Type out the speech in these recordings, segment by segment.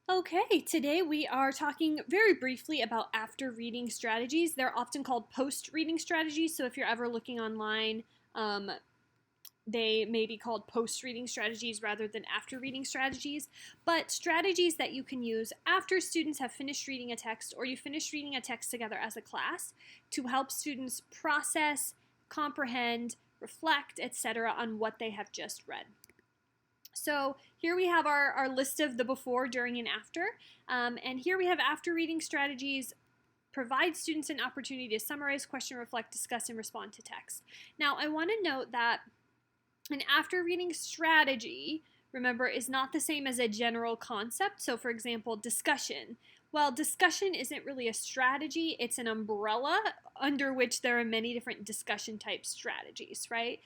Okay, today we are talking very briefly about after reading strategies. They're often called post reading strategies. So if you're ever looking online, um, they may be called post reading strategies rather than after reading strategies. But strategies that you can use after students have finished reading a text or you finish reading a text together as a class to help students process, comprehend, reflect, etc., on what they have just read. So here we have our list of the before, during, and after. And here we have after reading strategies provide students an opportunity to summarize, question, reflect, discuss, and respond to text. Now, I want to note that an after reading strategy, remember, is not the same as a general concept. So, for example, discussion. Well, discussion isn't really a strategy, it's an umbrella under which there are many different discussion type strategies, right?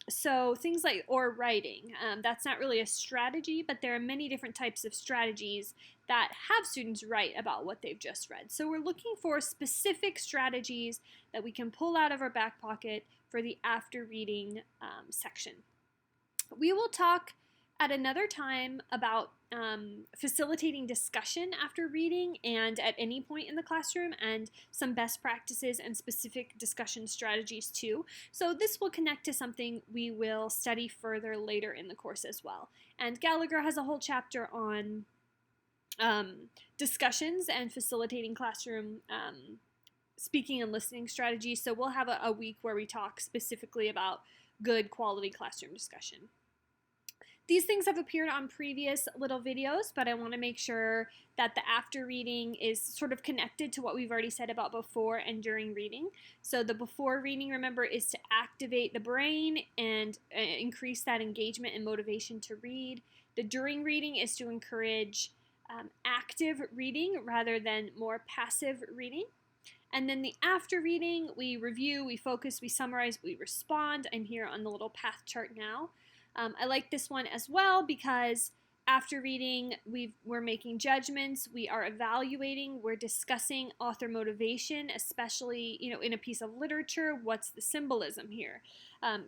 So, things like, or writing, that's not really a strategy, but there are many different types of strategies that have students write about what they've just read. So, we're looking for specific strategies that we can pull out of our back pocket for the after reading section. We will talk at another time about facilitating discussion after reading and at any point in the classroom, and some best practices and specific discussion strategies too. So this will connect to something we will study further later in the course as well. And Gallagher has a whole chapter on discussions and facilitating classroom speaking and listening strategies. So we'll have a week where we talk specifically about good quality classroom discussion. These things have appeared on previous little videos, but I want to make sure that the after reading is sort of connected to what we've already said about before and during reading. So the before reading, remember, is to activate the brain and increase that engagement and motivation to read. The during reading is to encourage active reading rather than more passive reading. And then the after reading, we review, we focus, we summarize, we respond. I'm here on the little path chart now. I like this one as well because after reading, we're making judgments, we are evaluating, we're discussing author motivation, especially in a piece of literature. What's the symbolism here?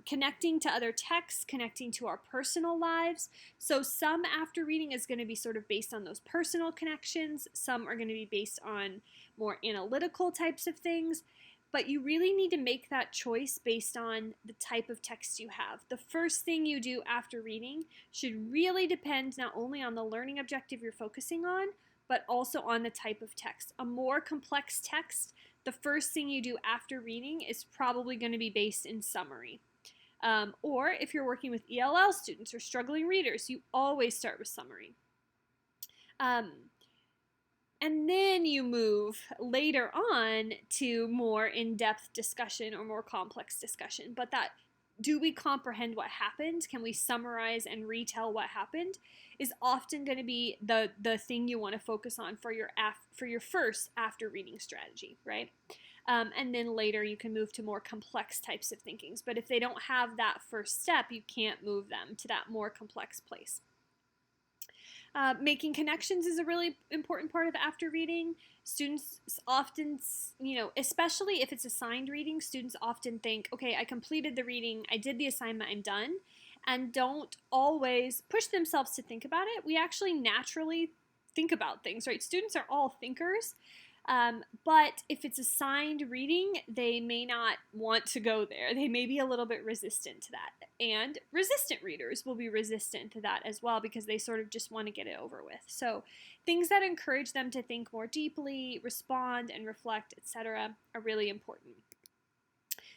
Connecting to other texts, connecting to our personal lives. So some after reading is going to be sort of based on those personal connections. Some are going to be based on more analytical types of things. But you really need to make that choice based on the type of text you have. The first thing you do after reading should really depend not only on the learning objective you're focusing on, but also on the type of text. A more complex text, the first thing you do after reading is probably going to be based in summary. Or if you're working with ELL students or struggling readers, you always start with summary. And then you move later on to more in-depth discussion or more complex discussion. But that, do we comprehend what happened? Can we summarize and retell what happened? Is often going to be the thing you want to focus on for your first after reading strategy, right? And then later you can move to more complex types of thinkings. But if they don't have that first step, you can't move them to that more complex place. Making connections is a really important part of after reading. Students often, especially if it's assigned reading, students often think, okay, I completed the reading, I did the assignment, I'm done, and don't always push themselves to think about it. We actually naturally think about things, right? Students are all thinkers. But if it's assigned reading, they may not want to go there. They may be a little bit resistant to that. And resistant readers will be resistant to that as well because they sort of just want to get it over with. So things that encourage them to think more deeply, respond and reflect, etc., are really important.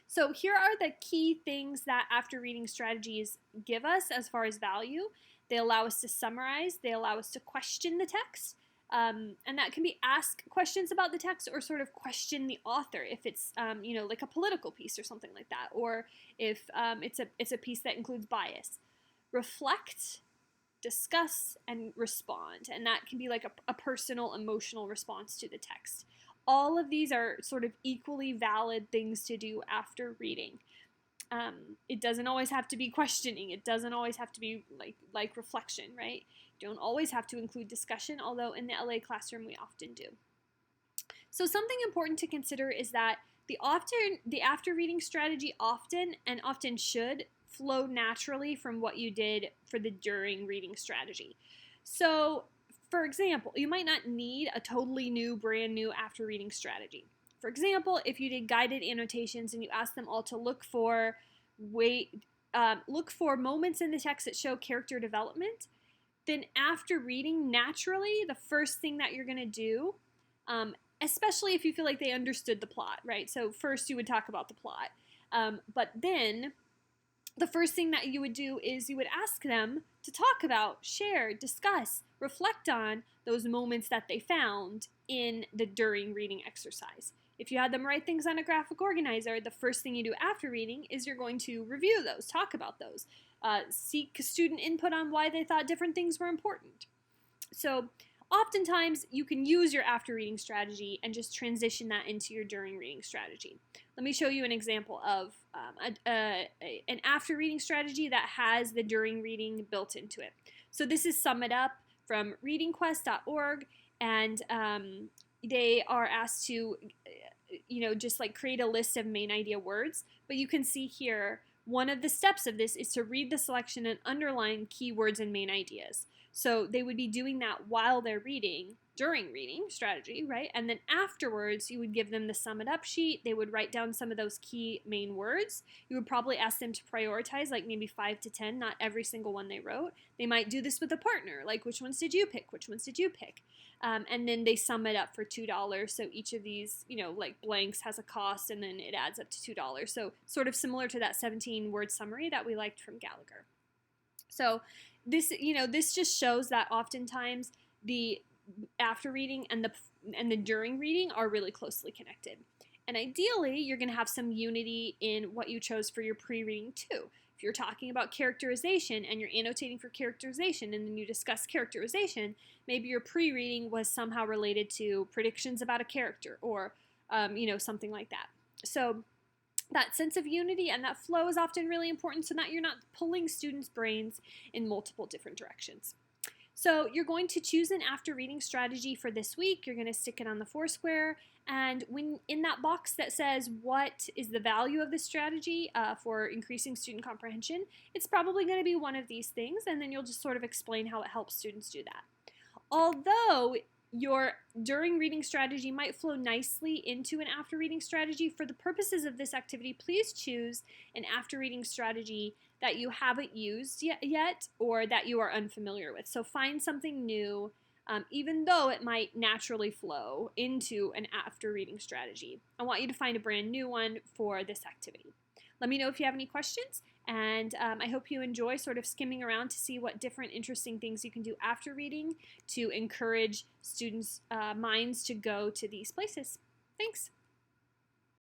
So here are the key things that after reading strategies give us as far as value. They allow us to summarize, they allow us to question the text, and that can be ask questions about the text or sort of question the author if it's like a political piece or something like that, or if it's a piece that includes bias. Reflect, discuss, and respond, and that can be like a personal emotional response to the text. All of these are sort of equally valid things to do after reading. It doesn't always have to be questioning. It doesn't always have to be like reflection, right? You don't always have to include discussion, although in the LA classroom we often do. So something important to consider is that the after reading strategy often should flow naturally from what you did for the during reading strategy. So for example, you might not need a totally new, brand new after reading strategy. For example, if you did guided annotations and you asked them all to look for moments in the text that show character development, then after reading, naturally, the first thing that you're going to do, especially if you feel like they understood the plot, right? So first you would talk about the plot. But then the first thing that you would do is you would ask them to talk about, share, discuss, reflect on those moments that they found in the during reading exercise. If you had them write things on a graphic organizer, the first thing you do after reading is you're going to review those, talk about those, seek student input on why they thought different things were important. So oftentimes you can use your after reading strategy and just transition that into your during reading strategy. Let me show you an example of an after reading strategy that has the during reading built into it. So this is Sum It Up from readingquest.org, and they are asked to, just like create a list of main idea words. But you can see here, one of the steps of this is to read the selection and underline keywords and main ideas. So they would be doing that while they're reading, during reading strategy, right? And then afterwards, you would give them the Sum It Up sheet. They would write down some of those key main words. You would probably ask them to prioritize, like maybe 5 to 10, not every single one they wrote. They might do this with a partner, like which ones did you pick? Which ones did you pick? And then they sum it up for $2. So each of these, like blanks has a cost, and then it adds up to $2. So sort of similar to that 17-word summary that we liked from Gallagher. So this just shows that oftentimes the after reading and the during reading are really closely connected. And ideally, you're going to have some unity in what you chose for your pre-reading too. If you're talking about characterization and you're annotating for characterization and then you discuss characterization, maybe your pre-reading was somehow related to predictions about a character or, something like that. So that sense of unity and that flow is often really important so that you're not pulling students' brains in multiple different directions. So you're going to choose an after reading strategy for this week. You're going to stick it on the Foursquare, and when in that box that says what is the value of this strategy for increasing student comprehension, it's probably going to be one of these things, and then you'll just sort of explain how it helps students do that. Although your during reading strategy might flow nicely into an after reading strategy, for the purposes of this activity, please choose an after reading strategy that you haven't used yet or that you are unfamiliar with. So find something new, even though it might naturally flow into an after reading strategy. I want you to find a brand new one for this activity. Let me know if you have any questions, and I hope you enjoy sort of skimming around to see what different interesting things you can do after reading to encourage students' minds to go to these places. Thanks.